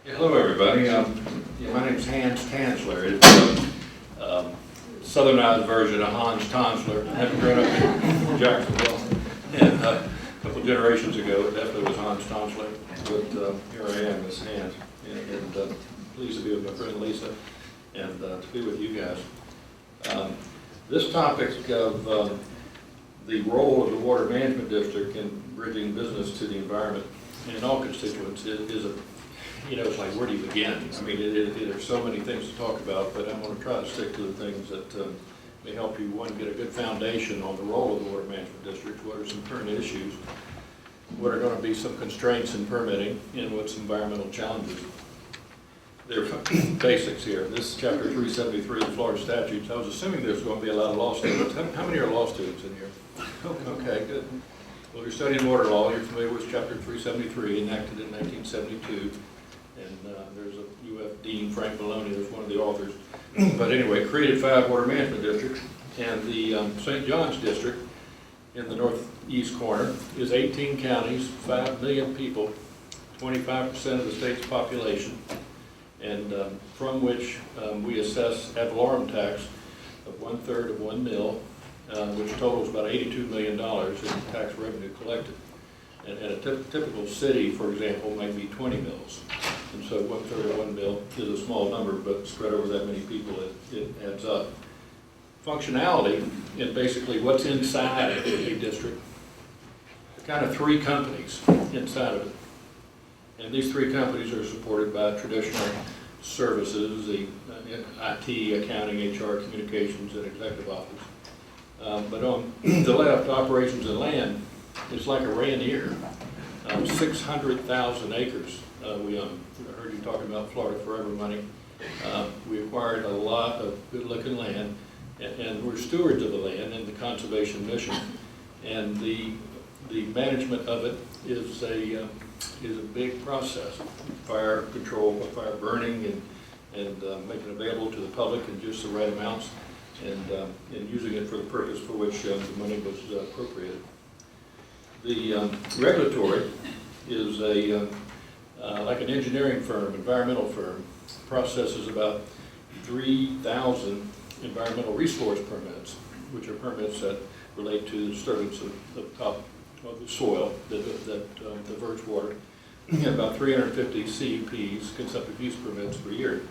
Hello, everybody. My name's Hans Tanzler. It's a southernized version of Hans Tanzler. I haven't grown up in Jacksonville. And a couple of generations ago, it definitely was Hans Tanzler. But here I am as Hans. And pleased to be with my friend Lisa and to be with you guys. This topic of the role of the Water Management District in bridging business to the environment and all constituents is a, it's like, where do you begin? I mean, there's so many things to talk about, but I'm going to try to stick to the things that may help you, one, get a good foundation on the role of the Water Management District, what are some current issues, what are going to be some constraints in permitting, and what's environmental challenges. There are basics here. This is Chapter 373 of the Florida Statutes. I was assuming there's going to be a lot of law students. How many are law students in here? Okay, good. Well, if you're studying water law, you're familiar with Chapter 373, enacted in 1972. And there's a UF Dean, Frank Maloney, who's one of the authors. But anyway, created 5 water management districts, and the St. John's district in the northeast corner is 18 counties, 5 million people, 25% of the state's population, and from which we assess ad valorem tax of 1/3 of 1 mil, which totals about $82 million in tax revenue collected. And a typical city, for example, might be 20 mils. And so 1/3 of 1 mil is a small number, but spread over that many people, it adds up. Functionality, and basically what's inside a district, kind of 3 companies inside of it. And these 3 companies are supported by traditional services, the IT, accounting, HR, communications, and executive office. But on the left, operations and land, it's like a Ranier. 600,000 acres we own. I heard you talking about Florida Forever money. We acquired a lot of good-looking land, and we're stewards of the land in the conservation mission. And the management of it is a big process. Fire control, fire burning, and making it available to the public in just the right amounts, and using it for the purpose for which the money was appropriated. The regulatory is like an engineering firm, environmental firm, processes about 3,000 environmental resource permits, which are permits that relate to the disturbance of the top of the soil that diverts water, and about 350 CUPs, conceptive use permits per year.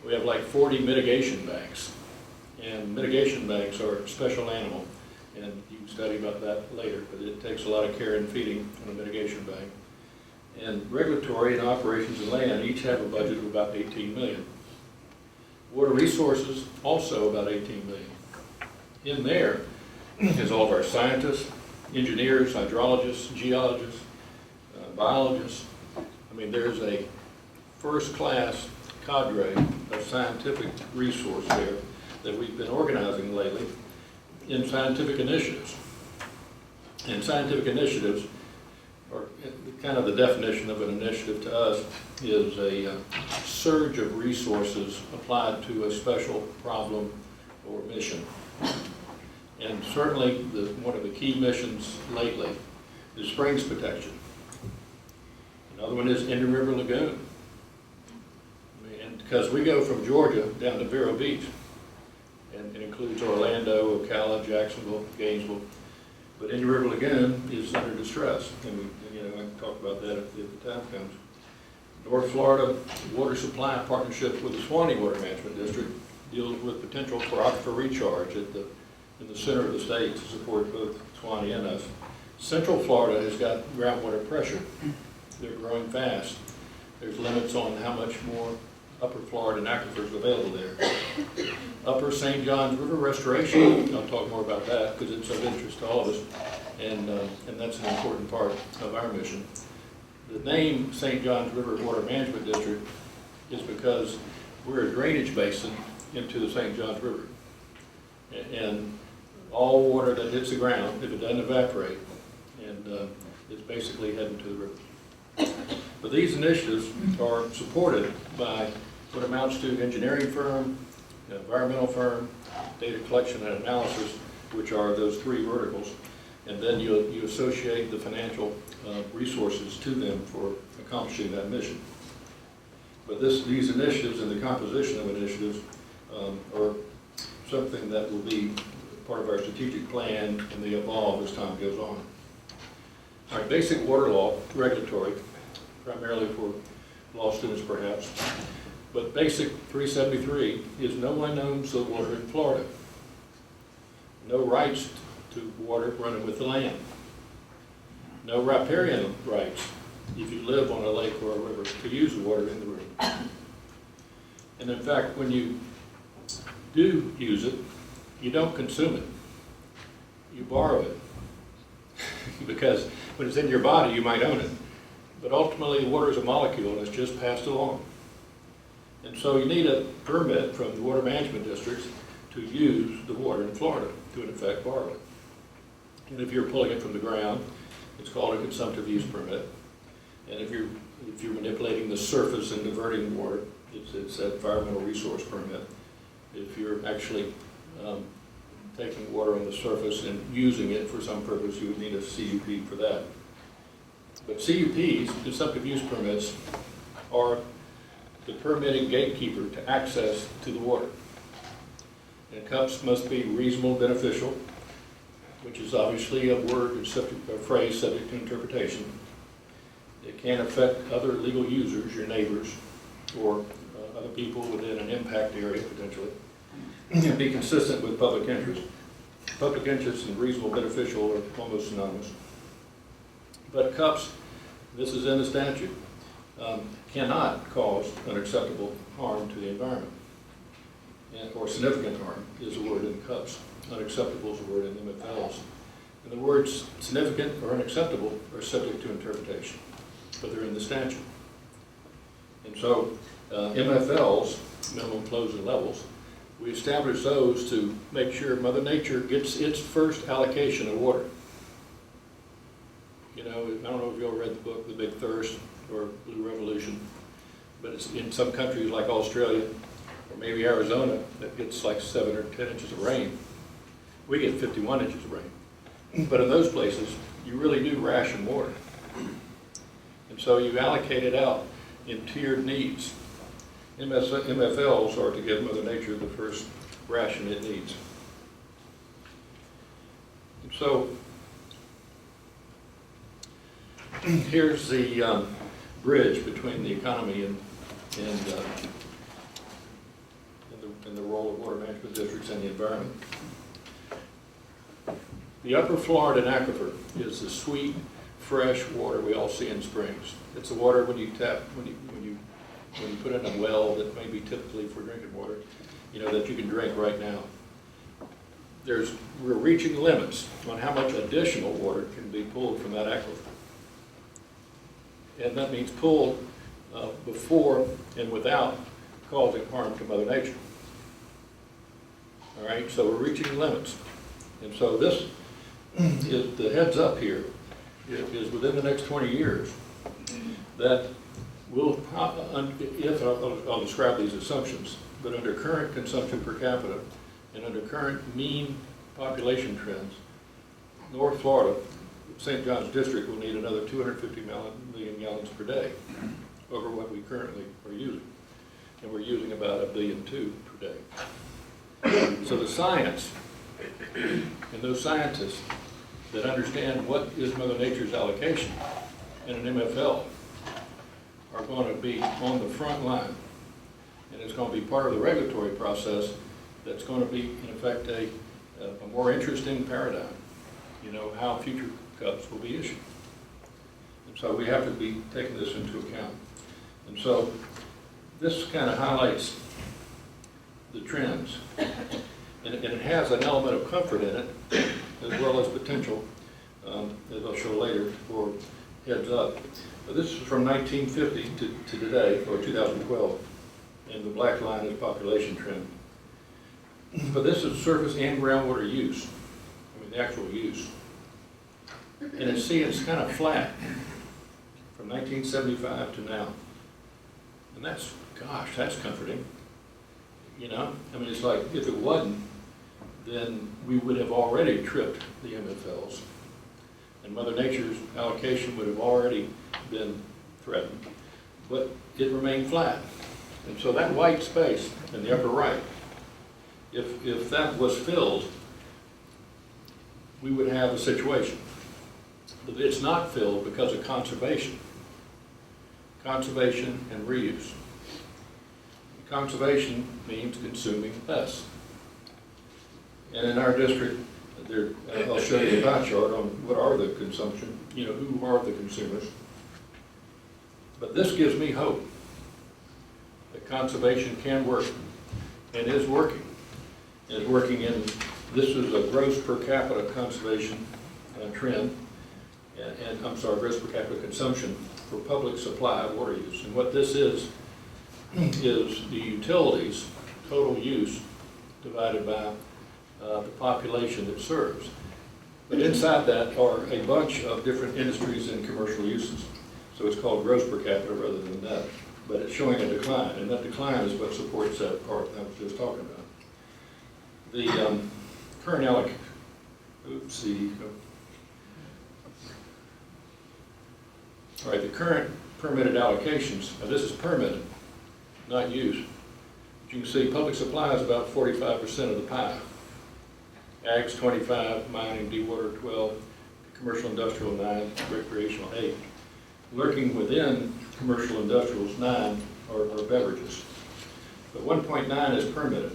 We have like 40 mitigation banks, and mitigation banks are a special animal. And you can study about that later, but it takes a lot of care and feeding on a mitigation bank. And regulatory and operations and land each have a budget of about 18 million. Water resources also about 18 million. In there is all of our scientists, engineers, hydrologists, geologists, biologists. I mean, there's a first-class cadre of scientific resource there that we've been organizing lately in scientific initiatives. And scientific initiatives are kind of the definition of an initiative to us is a surge of resources applied to a special problem or mission. And certainly one of the key missions lately is springs protection. Another one is Indian River Lagoon. And because we go from Georgia down to Vero Beach, and it includes Orlando, Ocala, Jacksonville, Gainesville. But Indian River Lagoon is under distress, and I can talk about that if the time comes. North Florida Water Supply Partnership with the Suwannee Water Management District deals with potential for aquifer recharge in the center of the state to support both Suwannee and us. Central Florida has got groundwater pressure. They're growing fast. There's limits on how much more upper Florida and aquifers available there. Upper St. John's River restoration, I'll talk more about that because it's of interest to all of us, and that's an important part of our mission. The name St. John's River Water Management District is because we're a drainage basin into the St. John's River. And all water that hits the ground, if it doesn't evaporate, and it's basically heading to the river. But these initiatives are supported by what amounts to engineering firm, environmental firm, data collection and analysis, which are those 3 verticals, and then you associate the financial resources to them for accomplishing that mission. But these initiatives and the composition of initiatives are something that will be part of our strategic plan, and they evolve as time goes on. All right, basic water law, regulatory, primarily for law students perhaps, but basic 373 is no one owns the water in Florida. No rights to water running with the land. No riparian rights if you live on a lake or a river to use the water in the river. And in fact, when you do use it, you don't consume it. You borrow it. Because when it's in your body, you might own it. But ultimately, water is a molecule and it's just passed along. And so you need a permit from the water management districts to use the water in Florida, to in effect borrow it. And if you're pulling it from the ground, it's called a consumptive use permit. And if you're manipulating the surface and diverting the water, it's an environmental resource permit. If you're actually taking water on the surface and using it for some purpose, you would need a CUP for that. But CUPs, consumptive use permits, are the permitting gatekeeper to access to the water. And cups must be reasonable, beneficial, which is obviously a word and a phrase subject to interpretation. It can affect other legal users, your neighbors, or other people within an impact area potentially, and be consistent with public interest. Public interest and reasonable beneficial are almost synonymous. But cups, this is in the statute, cannot cause unacceptable harm to the environment. Or significant harm is a word in cups. Unacceptable is a word in MFLs. And the words significant or unacceptable are subject to interpretation, but they're in the statute. And so MFLs, minimum flows and levels, we establish those to make sure Mother Nature gets its first allocation of water. You know, I don't know if you all read the book, The Big Thirst, or Blue Revolution, but it's in some countries like Australia, or maybe Arizona, that gets like 7 or 10 inches of rain. We get 51 inches of rain. But in those places, you really do ration water. And so you allocate it out in tiered needs. MFLs are to give Mother Nature the first ration it needs. And so here's the bridge between the economy and the role of water management districts and the environment. The upper Florida aquifer is the sweet, fresh water we all see in springs. It's the water when you tap, when you put in a well that may be typically for drinking water, you know, that you can drink right now. We're reaching limits on how much additional water can be pulled from that aquifer. And that means pulled before and without causing harm to Mother Nature. All right, so we're reaching limits. And so this is the heads up here is within the next 20 years that will, I'll describe these assumptions, but under current consumption per capita and under current mean population trends, North Florida, St. John's District will need another 250 million gallons per day over what we currently are using. And we're using about 1.2 billion per day. So the science and those scientists that understand what is Mother Nature's allocation in an MFL are going to be on the front line. And it's going to be part of the regulatory process that's going to be, in effect, a more interesting paradigm. You know, how future cups will be issued. And so we have to be taking this into account. And so this kind of highlights the trends. And it has an element of comfort in it, as well as potential, as I'll show later, for heads up. But this is from 1950 to today, or 2012, and the black line is population trend. But this is surface and groundwater use, I mean the actual use. And it's kind of flat from 1975 to now. And that's, gosh, that's comforting. You know, I mean, it's like if it wasn't, then we would have already tripped the MFLs. And Mother Nature's allocation would have already been threatened. but it remained flat. And so that white space in the upper right, if that was filled, we would have a situation. But it's not filled because of conservation. Conservation and reuse. Conservation means consuming less. And in our district, I'll show you a pie chart on what are the consumption, who are the consumers. But this gives me hope that conservation can work and is working. And is working this is a gross per capita conservation trend, and I'm sorry, gross per capita consumption for public supply water use. And what this is the utilities total use divided by the population it serves. But inside that are a bunch of different industries and commercial uses. So it's called gross per capita rather than net. But it's showing a decline, and that decline is what supports that part that I was just talking about. The current the current permitted allocations, now this is permitted, not used. But you can see public supply is about 45% of the pie. Ag's 25, mining, dewater 12, commercial industrial 9, recreational 8. Lurking within commercial industrials 9 are beverages. But 1.9 is permitted.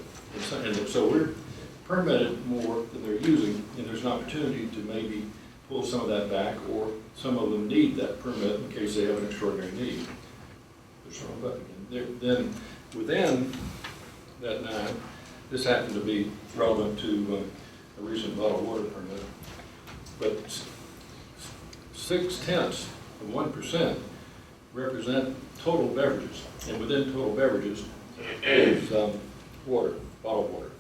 And so we're permitted more than they're using, and there's an opportunity to maybe pull some of that back, or some of them need that permit in case they have an extraordinary need. Then within that 9, this happened to be relevant to a recent bottled water permit, but 0.6% represent total beverages, and within total beverages is water, bottled water,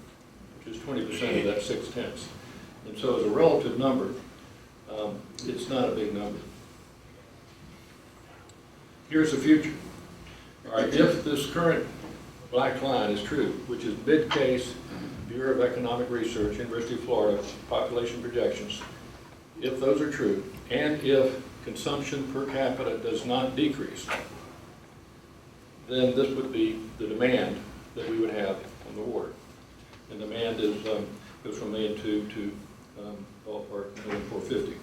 which is 20% of that 0.6. And so as a relative number, it's not a big number. Here's the future. All right, if this current black line is true, which is mid-case Bureau of Economic Research, University of Florida, population projections, if those are true, and if consumption per capita does not decrease, then this would be the demand that we would have on the water. And demand goes from 1.2 million to ballpark 1,450,000.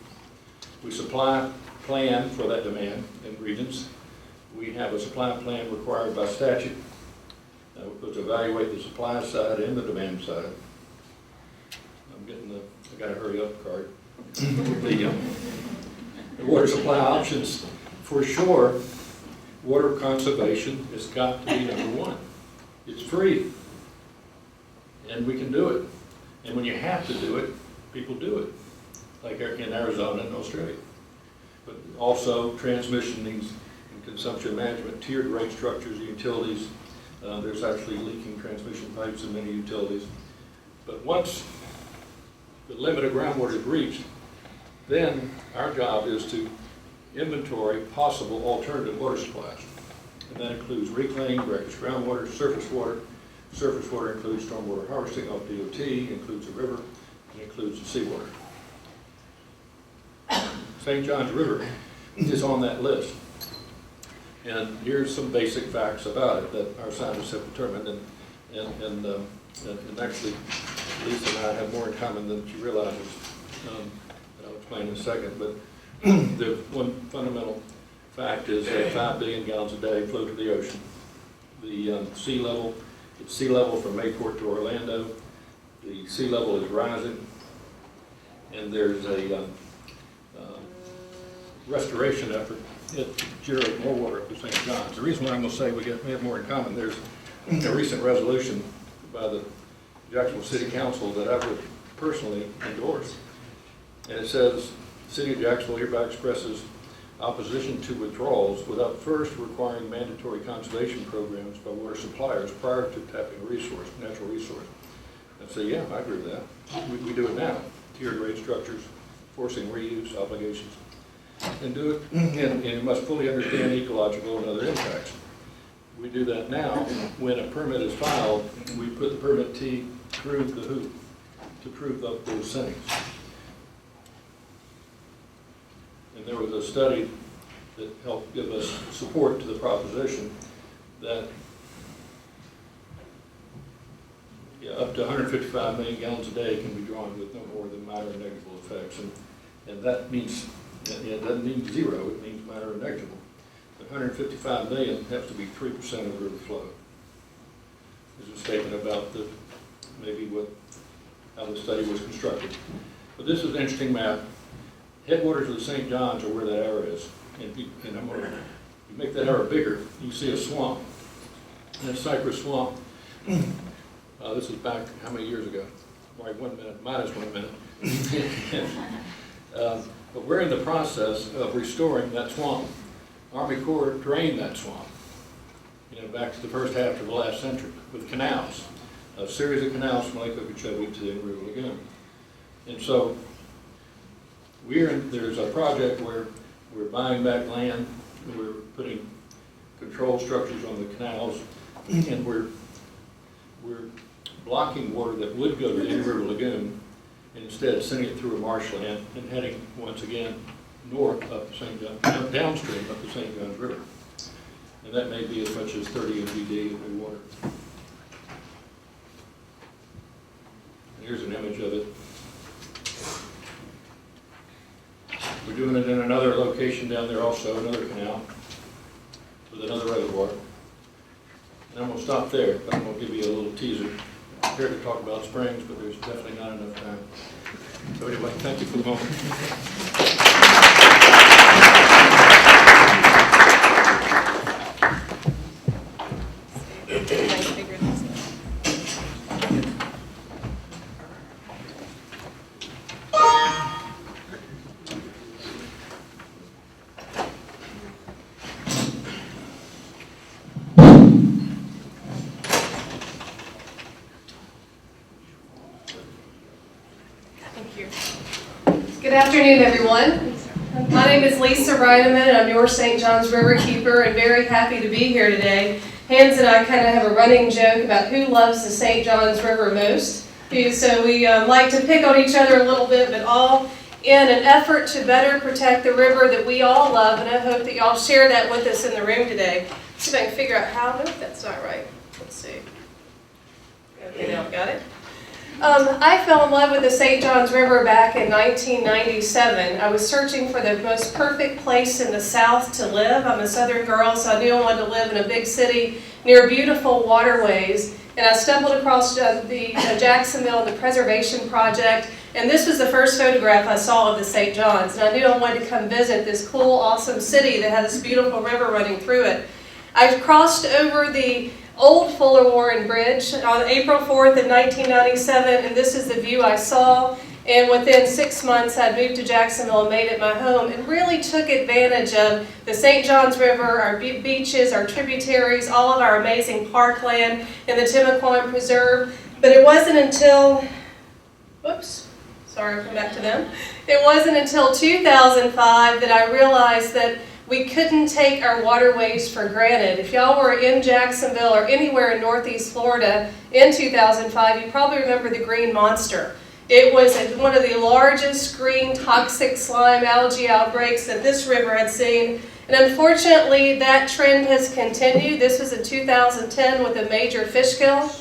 We supply plan for that demand in regions. We have a supply plan required by statute to evaluate the supply side and the demand side. I got to hurry up card. The water supply options, for sure, water conservation has got to be number one. It's free, and we can do it. And when you have to do it, people do it, like in Arizona and Australia. But also transmission needs and consumption management, tiered rate structures, utilities. There's actually leaking transmission pipes in many utilities. But once the limit of groundwater is reached, then our job is to inventory possible alternative water supplies. And that includes reclaimed, brackish groundwater, surface water. Surface water includes stormwater harvesting off DOT, includes the river, and includes the seawater. St. John's River is on that list. And here's some basic facts about it that our scientists have determined, and actually Lisa and I have more in common than she realizes. I'll explain in a second, but the one fundamental fact is that 5 billion gallons a day flow to the ocean. The sea level, it's sea level from Mayport to Orlando. The sea level is rising, and there's a restoration effort to generate more water up to St. John's. The reason why I'm going to say we have more in common, there's a recent resolution by the Jacksonville City Council that I would personally endorse. And it says, the City of Jacksonville hereby expresses opposition to withdrawals without first requiring mandatory conservation programs by water suppliers prior to tapping a resource, natural resource. I say, yeah, I agree with that. We do it now. Tiered rate structures, forcing reuse obligations. And do it, and you must fully understand ecological and other impacts. We do that now. When a permit is filed, we put the permittee through the hoop to prove up those things. And there was a study that help give us support to the proposition that up to 155 million gallons a day can be drawn with no more than minor and negligible effects. And that means, it doesn't mean zero, it means minor and negligible. But 155 million has to be 3% of river flow. There's a statement about how the study was constructed. But this is an interesting map. Headwaters of the St. John's are where that arrow is. And I'm going to make that arrow bigger, you see a swamp. And a cypress swamp. This is back how many years ago? Right, 1 minute, minus 1 minute. But we're in the process of restoring that swamp. Army Corps drained that swamp, back to the first half of the last century with canals, a series of canals from Lake Okeechobee to the River Lagoon. And so there's a project where we're buying back land, we're putting control structures on the canals, and we're blocking water that would go to the River Lagoon, and instead sending it through a marshland and heading once again north up the St. John, downstream up the St. John's River. And that may be as much as 30 MGD of new water. And here's an image of it. We're doing it in another location down there also, another canal, with another reservoir. And I'm going to stop there, but I'm going to give you a little teaser. I'm here to talk about springs, but there's definitely not enough time. So anyway, thank you for the moment. Good afternoon, everyone. My name is Lisa Rinaman, and I'm your St. John's River keeper, and very happy to be here today. Hans and I kind of have a running joke about who loves the St. John's River most. So we like to pick on each other a little bit, but all in an effort to better protect the river that we all love, and I hope that y'all share that with us in the room today. See if I can figure out how. Nope, that's not right. Let's see. Okay, now I've got it. I fell in love with the St. John's River back in 1997. I was searching for the most perfect place in the South to live. I'm a Southern girl, so I knew I wanted to live in a big city near beautiful waterways. And I stumbled across the Jacksonville and the Preservation Project, and this was the first photograph I saw of the St. John's. And I knew I wanted to come visit this cool, awesome city that had this beautiful river running through it. I crossed over the old Fuller Warren Bridge on April 4th of 1997, and this is the view I saw. And within 6 months, I'd moved to Jacksonville and made it my home, and really took advantage of the St. John's River, our beaches, our tributaries, all of our amazing parkland, and the Timaquan Preserve. But it wasn't until, whoops, sorry, I'll come back to them. It wasn't until 2005 that I realized that we couldn't take our waterways for granted. If y'all were in Jacksonville or anywhere in Northeast Florida in 2005, you probably remember the green monster. It was one of the largest green toxic slime algae outbreaks that this river had seen. And unfortunately, that trend has continued. This was in 2010 with a major fish kill.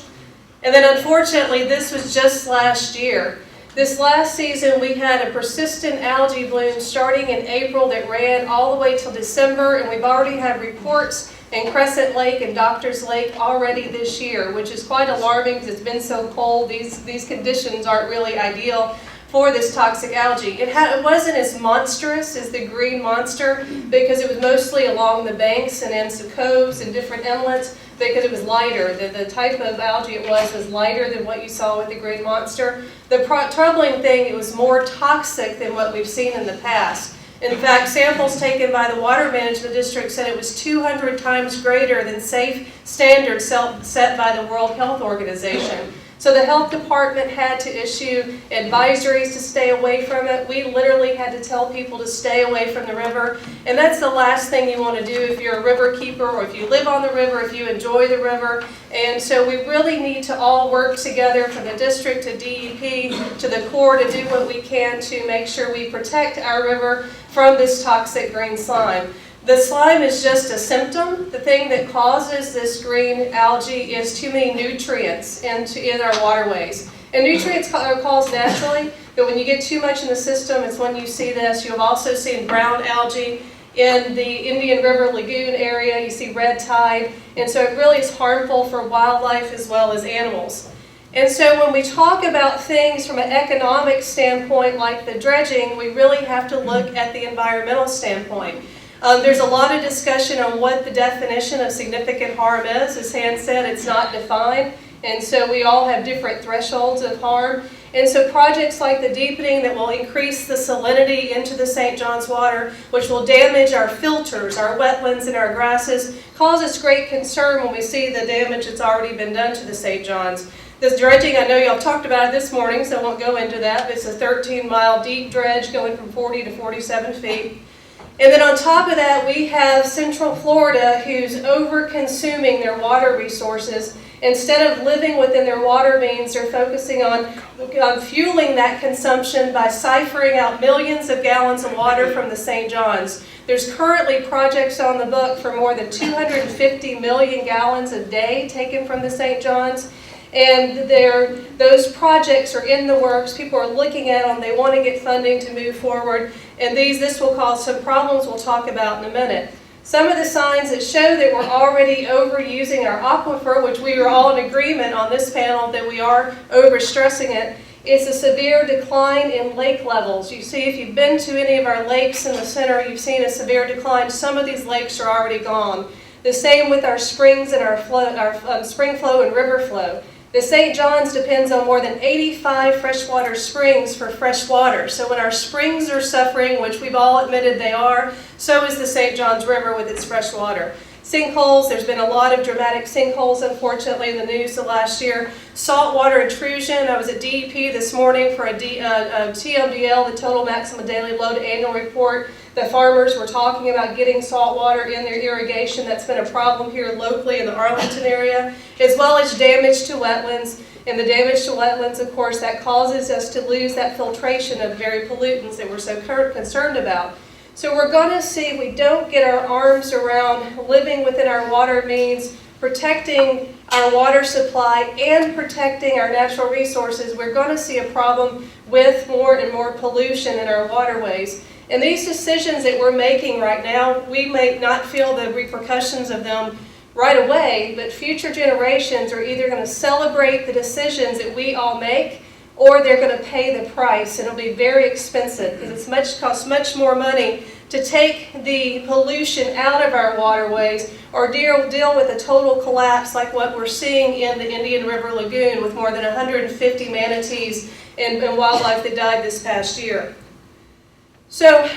And then unfortunately, this was just last year. This last season, we had a persistent algae bloom starting in April that ran all the way till December, and we've already had reports in Crescent Lake and Doctors Lake already this year, which is quite alarming because it's been so cold. These conditions aren't really ideal for this toxic algae. It wasn't as monstrous as the green monster because it was mostly along the banks and in some coves and different inlets because it was lighter. The type of algae it was lighter than what you saw with the green monster. The troubling thing, it was more toxic than what we've seen in the past. In fact, samples taken by the Water Management District said it was 200 times greater than safe standards set by the World Health Organization. So the health department had to issue advisories to stay away from it. We literally had to tell people to stay away from the river. And that's the last thing you want to do if you're a river keeper or if you live on the river, if you enjoy the river. And so we really need to all work together from the district to DEP to the Corps to do what we can to make sure we protect our river from this toxic green slime. The slime is just a symptom. The thing that causes this green algae is too many nutrients in our waterways. And nutrients are caused naturally, but when you get too much in the system, it's when you see this. You've also seen brown algae in the Indian River Lagoon area. You see red tide. And so it really is harmful for wildlife as well as animals. And so when we talk about things from an economic standpoint like the dredging, we really have to look at the environmental standpoint. There's a lot of discussion on what the definition of significant harm is. As Han said, it's not defined, and so we all have different thresholds of harm. And so projects like the deepening that will increase the salinity into the St. John's water, which will damage our filters, our wetlands, and our grasses, cause us great concern when we see the damage that's already been done to the St. John's. This dredging, I know y'all talked about it this morning, so I won't go into that. It's a 13-mile deep dredge going from 40 to 47 feet. And then on top of that, we have Central Florida who's over-consuming their water resources. Instead of living within their water means, they're focusing on fueling that consumption by siphoning out millions of gallons of water from the St. John's. There's currently projects on the book for more than 250 million gallons a day taken from the St. John's. And those projects are in the works. People are looking at them. They want to get funding to move forward. And this will cause some problems we'll talk about in a minute. Some of the signs that show that we're already overusing our aquifer, which we are all in agreement on this panel that we are overstressing it, is a severe decline in lake levels. You see, if you've been to any of our lakes in the center, you've seen a severe decline. Some of these lakes are already gone. The same with our springs and our spring flow and river flow. The St. John's depends on more than 85 freshwater springs for fresh water. So when our springs are suffering, which we've all admitted they are, so is the St. John's River with its fresh water. Sinkholes, there's been a lot of dramatic sinkholes, unfortunately, in the news the last year. Saltwater intrusion, I was at DEP this morning for a TMDL, the Total Maximum Daily Load Annual Report. The farmers were talking about getting salt water in their irrigation. That's been a problem here locally in the Arlington area, as well as damage to wetlands. And the damage to wetlands, of course, that causes us to lose that filtration of very pollutants that we're so concerned about. So we're going to see, if we don't get our arms around living within our water means, protecting our water supply and protecting our natural resources, we're going to see a problem with more and more pollution in our waterways. And these decisions that we're making right now, we may not feel the repercussions of them right away, but future generations are either going to celebrate the decisions that we all make, or they're going to pay the price. It'll be very expensive because it costs much more money to take the pollution out of our waterways or deal with a total collapse like what we're seeing in the Indian River Lagoon with more than 150 manatees and wildlife that died this past year. So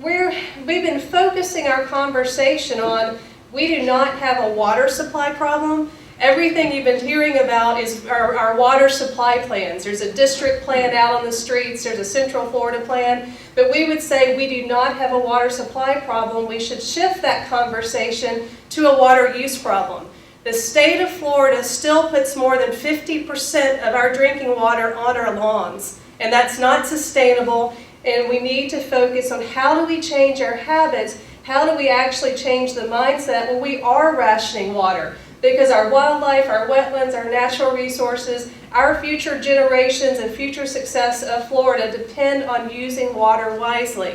we've been focusing our conversation on we do not have a water supply problem. Everything you've been hearing about is our water supply plans. There's a district plan out on the streets. There's a Central Florida plan. But we would say we do not have a water supply problem. We should shift that conversation to a water use problem. The state of Florida still puts more than 50% of our drinking water on our lawns. And that's not sustainable. And we need to focus on how do we change our habits? How do we actually change the mindset when we are rationing water? Because our wildlife, our wetlands, our natural resources, our future generations and future success of Florida depend on using water wisely.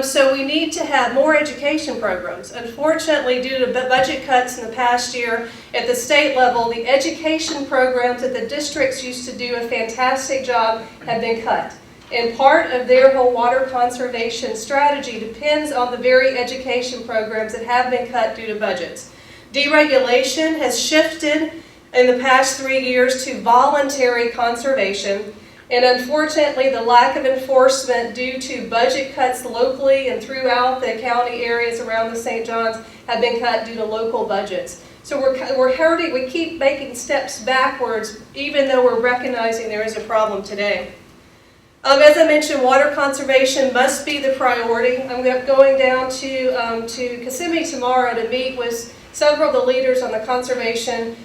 So we need to have more education programs. Unfortunately, due to budget cuts in the past year at the state level, the education programs that the districts used to do a fantastic job have been cut. And part of their whole water conservation strategy depends on the very education programs that have been cut due to budgets. Deregulation has shifted in the past 3 years to voluntary conservation, and unfortunately the lack of enforcement due to budget cuts locally and throughout the county areas around the St. John's have been cut due to local budgets. So we're hurting, we keep making steps backwards even though we're recognizing there is a problem today. As I mentioned, water conservation must be the priority. I'm going down to Kissimmee tomorrow to meet with several of the leaders on the Conservation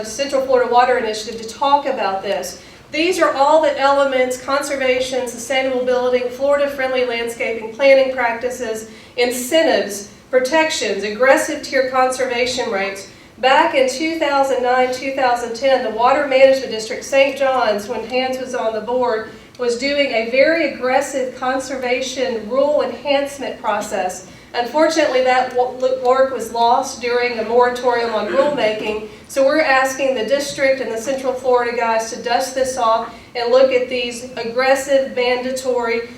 Central Florida Water Initiative to talk about this. These are all the elements: conservation, sustainable building, Florida-friendly landscaping, planning practices, incentives protections, aggressive tier conservation rates. Back in 2009-2010, the Water Management District, St. John's, when Hans was on the board, was doing a very aggressive conservation rule enhancement process. Unfortunately, that work was lost during a moratorium on rulemaking, so we're asking the district and the Central Florida guys to dust this off and look at these aggressive mandatory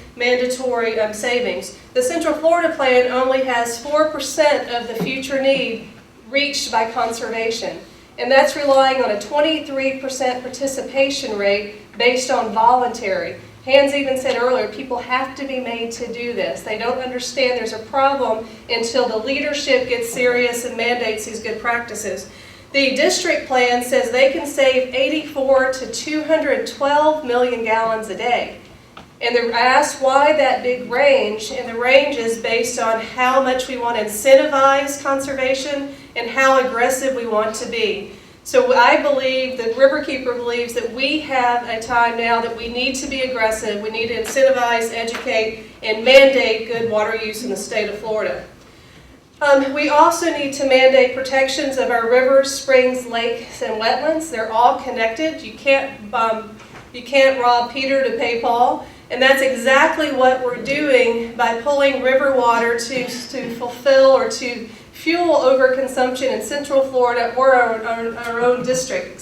savings. The Central Florida plan only has 4% of the future need reached by conservation, and that's relying on a 23% participation rate based on voluntary. Hans even said earlier, people have to be made to do this. They don't understand there's a problem until the leadership gets serious and mandates these good practices. The district plan says they can save 84 to 212 million gallons a day. And they're asked why that big range, and the range is based on how much we want to incentivize conservation and how aggressive we want to be. So I believe, the Riverkeeper believes, that we have a time now that we need to be aggressive. We need to incentivize, educate, and mandate good water use in the state of Florida. We also need to mandate protections of our rivers, springs, lakes, and wetlands. They're all connected. You can't rob Peter to pay Paul. And that's exactly what we're doing by pulling river water to fulfill or to fuel overconsumption in Central Florida or our own district,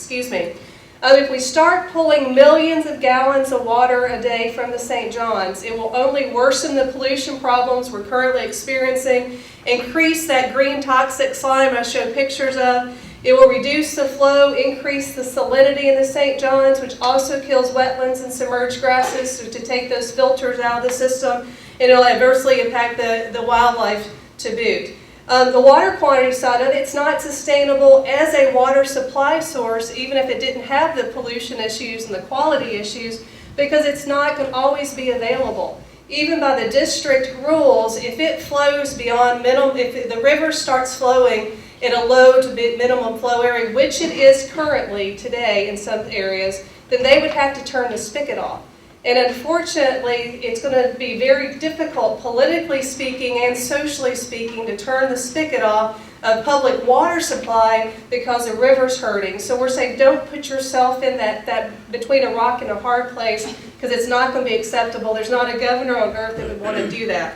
If we start pulling millions of gallons of water a day from the St. John's, it will only worsen the pollution problems we're currently experiencing, increase that green toxic slime I showed pictures of. It will reduce the flow, increase the salinity in the St. John's, which also kills wetlands and submerged grasses, so to take those filters out of the system, and it will adversely impact the wildlife to boot. The water quantity side of it, it's not sustainable as a water supply source, even if it didn't have the pollution issues and the quality issues, because it's not going to always be available. Even by the district rules, if it flows beyond minimum, if the river starts flowing in a low to minimum flow area, which it is currently today in some areas, then they would have to turn the spigot off. And unfortunately, it's going to be very difficult, politically speaking and socially speaking, to turn the spigot off of public water supply because the river's hurting. So we're saying don't put yourself in that between a rock and a hard place, because it's not going to be acceptable. There's not a governor on earth that would want to do that.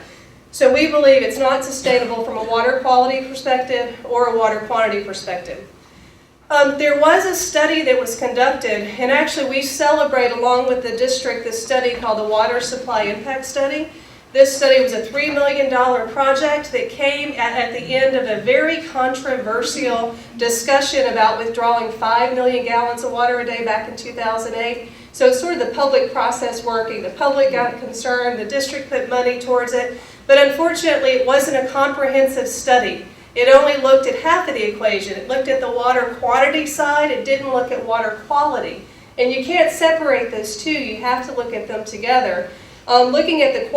So we believe it's not sustainable from a water quality perspective or a water quantity perspective. There was a study that was conducted, and actually we celebrate along with the district this study called the Water Supply Impact Study. This study was a $3 million project that came at the end of a very controversial discussion about withdrawing 5 million gallons of water a day back in 2008. So it's sort of the public process working. The public got concerned, the district put money towards it, but unfortunately it wasn't a comprehensive study. It only looked at half of the equation. It looked at the water quantity side. It didn't look at water quality. And you can't separate those two. You have to look at them together. Looking at the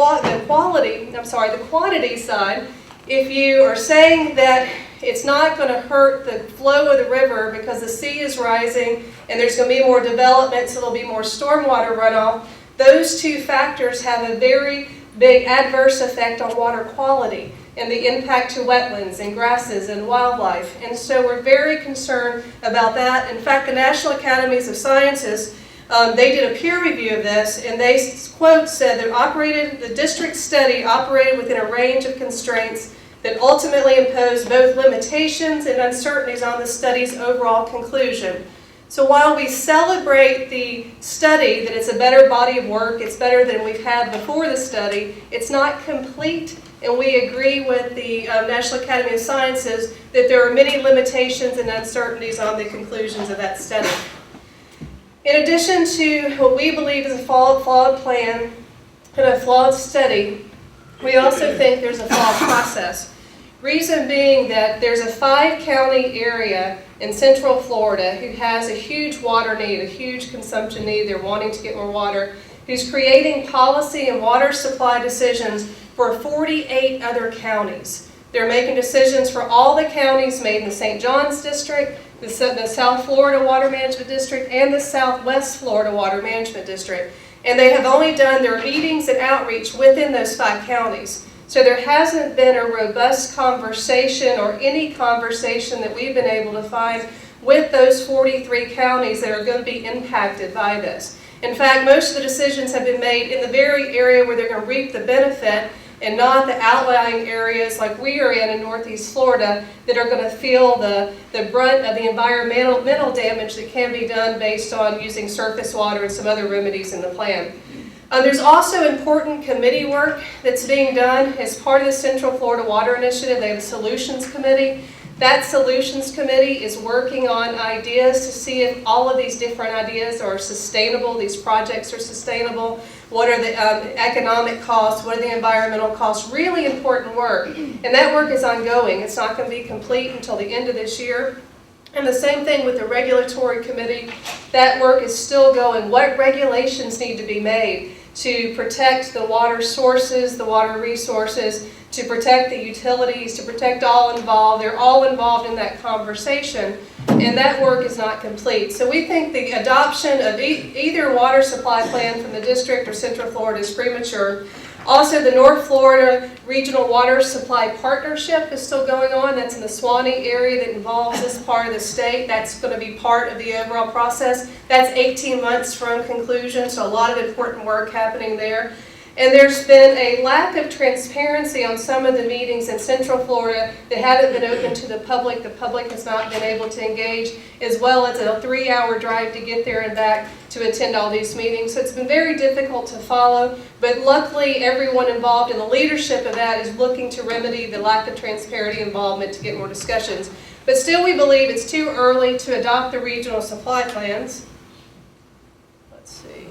quantity side, if you are saying that it's not going to hurt the flow of the river because the sea is rising and there's going to be more development, so there'll be more stormwater runoff, those two factors have a very big adverse effect on water quality and the impact to wetlands and grasses and wildlife. And so we're very concerned about that. In fact, the National Academies of Sciences, they did a peer review of this, and they, quote, said that the district study operated within a range of constraints that ultimately imposed both limitations and uncertainties on the study's overall conclusion. So while we celebrate the study, that it's a better body of work, it's better than we've had before the study, it's not complete, and we agree with the National Academy of Sciences that there are many limitations and uncertainties on the conclusions of that study. In addition to what we believe is a flawed plan and a flawed study, we also think there's a flawed process. Reason being that there's a 5-county area in Central Florida who has a huge water need, a huge consumption need. They're wanting to get more water, who's creating policy and water supply decisions for 48 other counties. They're making decisions for all the counties made in the St. John's District, the South Florida Water Management District, and the Southwest Florida Water Management District. And they have only done their meetings and outreach within those 5 counties. So there hasn't been a robust conversation or any conversation that we've been able to find with those 43 counties that are going to be impacted by this. In fact, most of the decisions have been made in the very area where they're going to reap the benefit, and not the outlying areas like we are in Northeast Florida that are going to feel the brunt of the environmental damage that can be done based on using surface water and some other remedies in the plan. There's also important committee work that's being done as part of the Central Florida Water Initiative. They have a solutions committee. That solutions committee is working on ideas to see if all of these different ideas are sustainable, these projects are sustainable, what are the economic costs, what are the environmental costs, really important work. And that work is ongoing. It's not going to be complete until the end of this year. And the same thing with the regulatory committee. That work is still going. What regulations need to be made to protect the water sources, the water resources, to protect the utilities, to protect all involved. They're all involved in that conversation, and that work is not complete. So we think the adoption of either water supply plan from the district or Central Florida is premature. Also, the North Florida Regional Water Supply Partnership is still going on. That's in the Swanee area that involves this part of the state. That's going to be part of the overall process. That's 18 months from conclusion, so a lot of important work happening there. And there's been a lack of transparency on some of the meetings in Central Florida that haven't been open to the public. The public has not been able to engage, as well as a 3-hour drive to get there and back to attend all these meetings. So it's been very difficult to follow, but luckily everyone involved in the leadership of that is looking to remedy the lack of transparency involvement to get more discussions. But still, we believe it's too early to adopt the regional supply plans. Let's see.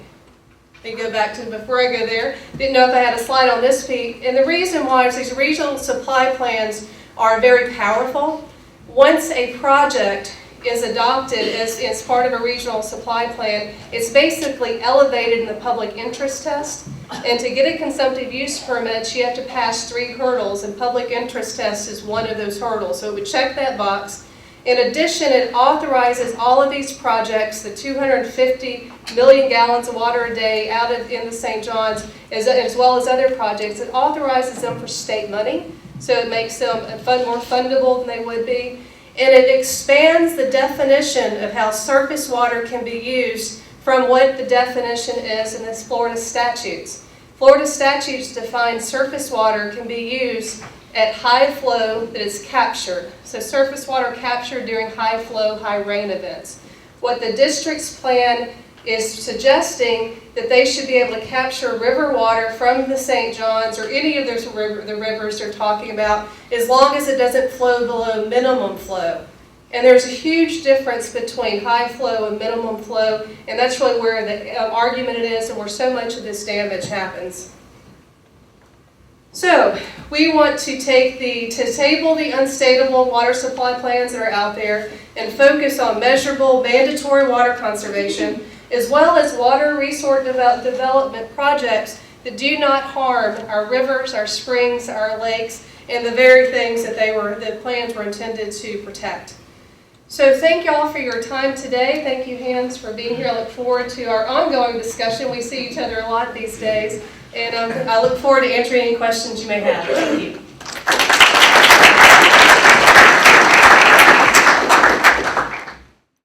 Let me go back to before I go there. Didn't know if I had a slide on this piece. And the reason why is these regional supply plans are very powerful. Once a project is adopted as part of a regional supply plan, it's basically elevated in the public interest test. And to get a consumptive use permit, you have to pass 3 hurdles, and public interest test is one of those hurdles. So it would check that box. In addition, it authorizes all of these projects, the 250 million gallons of water a day out in the St. John's, as well as other projects. It authorizes them for state money, so it makes them more fundable than they would be. And it expands the definition of how surface water can be used from what the definition is in the Florida statutes. Florida statutes define surface water can be used at high flow that is captured. So surface water captured during high flow, high rain events. What the district's plan is suggesting that they should be able to capture river water from the St. John's or any of the rivers they're talking about, as long as it doesn't flow below minimum flow. And there's a huge difference between high flow and minimum flow, and that's really where the argument is and where so much of this damage happens. So we want to table the unstatable water supply plans that are out there and focus on measurable, mandatory water conservation, as well as water resource development projects that do not harm our rivers, our springs, our lakes, and the very things that the plans were intended to protect. So thank you all for your time today. Thank you, Hans, for being here. I look forward to our ongoing discussion. We see each other a lot these days, and I look forward to answering any questions you may have. Thank you.